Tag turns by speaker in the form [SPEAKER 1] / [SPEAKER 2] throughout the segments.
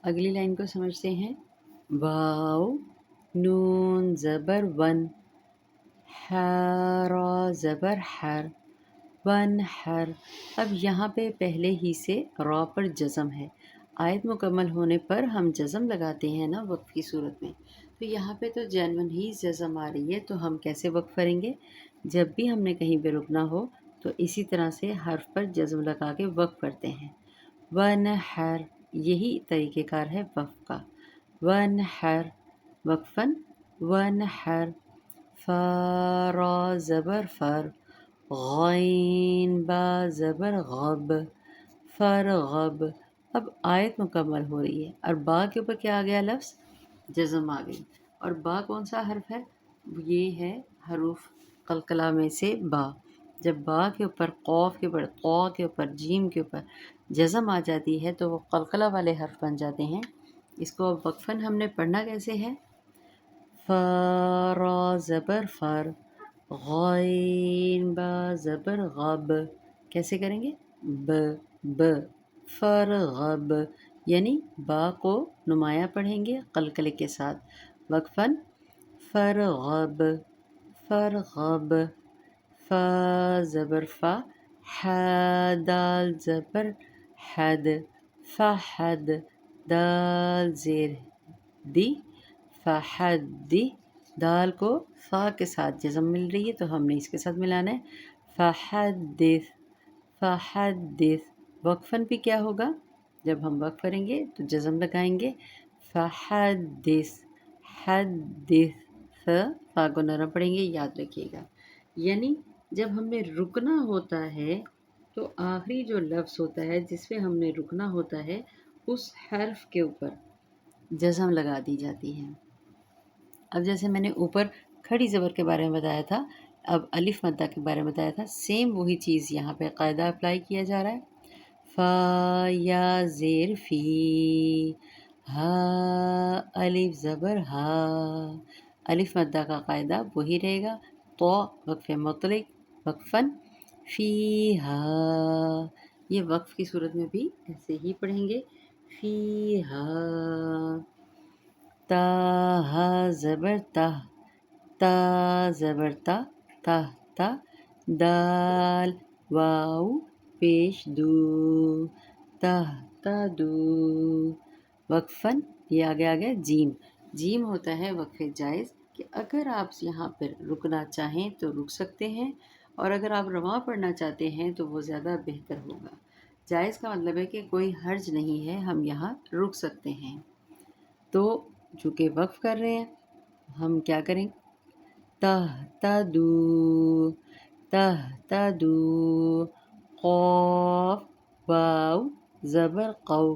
[SPEAKER 1] اگلی لائن کو سمجھتے ہیں. واو نون زبر ون، را زبر حر، ون حر. اب یہاں پہ پہلے ہی سے را پر جزم ہے. آیت مکمل ہونے پر ہم جزم لگاتے ہیں نا وقف کی صورت میں، تو یہاں پہ تو جینون ہی جزم آ رہی ہے، تو ہم کیسے وقف کریں گے؟ جب بھی ہم نے کہیں پہ رکنا ہو تو اسی طرح سے حرف پر جزم لگا کے وقف کرتے ہیں. ونحر، یہی طریقہ کار ہے وقف کا. ونحر وقفاً، ونحر. را زبر فر، غین با زبر غب، فرغب. اب آیت مکمل ہو رہی ہے اور با کے اوپر کیا آ گیا؟ لفظ جزم آ گئی. اور با کون سا حرف ہے؟ یہ ہے حروف قلقلہ میں سے با. جب با کے اوپر، قوف کے اوپر، قا کے اوپر، جیم کے اوپر جزم آ جاتی ہے تو وہ قلقلہ والے حرف بن جاتے ہیں. اس کو اب وقفاً ہم نے پڑھنا کیسے ہے؟ را زبر فر، غین با زبر غب. کیسے کریں گے؟ ب فرغب، یعنی با کو نمایاں پڑھیں گے قلقلے کے ساتھ. وقفاً فرغب، فرغب. فا زبر فا، دال زبر حد، فحد. دال زیر دی، فحدی. دال کو فا کے ساتھ جزم مل رہی ہے تو ہم نے اس کے ساتھ ملانا ہے. فحدث، فحدث. وقفاً بھی کیا ہوگا؟ جب ہم وقف کریں گے تو جزم لگائیں گے. فحدث، حدث. فا کو نرم پڑھیں گے، یاد رکھیے گا. یعنی جب ہم نے رکنا ہوتا ہے تو آخری جو لفظ ہوتا ہے جس پہ ہم نے رکنا ہوتا ہے اس حرف کے اوپر جزم لگا دی جاتی ہے. اب جیسے میں نے اوپر کھڑی زبر کے بارے میں بتایا تھا، اب الف مدہ کے بارے میں بتایا تھا، سیم وہی چیز یہاں پہ قاعدہ اپلائی کیا جا رہا ہے. فا یا زیر فی، ہا الف زبر ہا. الف مدہ کا قاعدہ وہی رہے گا. تو وقف مطلق، وقفاً فی ہا. یہ وقف کی صورت میں بھی ایسے ہی پڑھیں گے. فی ہا. تا ہا زبر تا، تا زبر تا، تا تا. دال واو پیش دو، تہتدو. وقفاً یہ آگے آگے جیم. جیم ہوتا ہے وقف جائز، کہ اگر آپ یہاں پر رکنا چاہیں تو رک سکتے ہیں، اور اگر آپ رواں پڑھنا چاہتے ہیں تو وہ زیادہ بہتر ہوگا. جائز کا مطلب ہے کہ کوئی حرج نہیں ہے، ہم یہاں رک سکتے ہیں. تو چونکہ وقف کر رہے ہیں ہم کیا کریں؟ تہتدو، تہتدو. قاف واو زبر قو،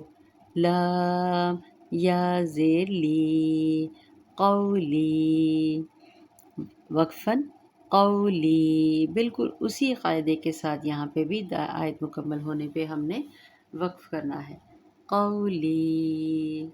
[SPEAKER 1] لام یا زیر لی، قولی. وقفاً قولی. بالکل اسی قاعدے کے ساتھ یہاں پہ بھی آیت مکمل ہونے پہ ہم نے وقف کرنا ہے. قولی.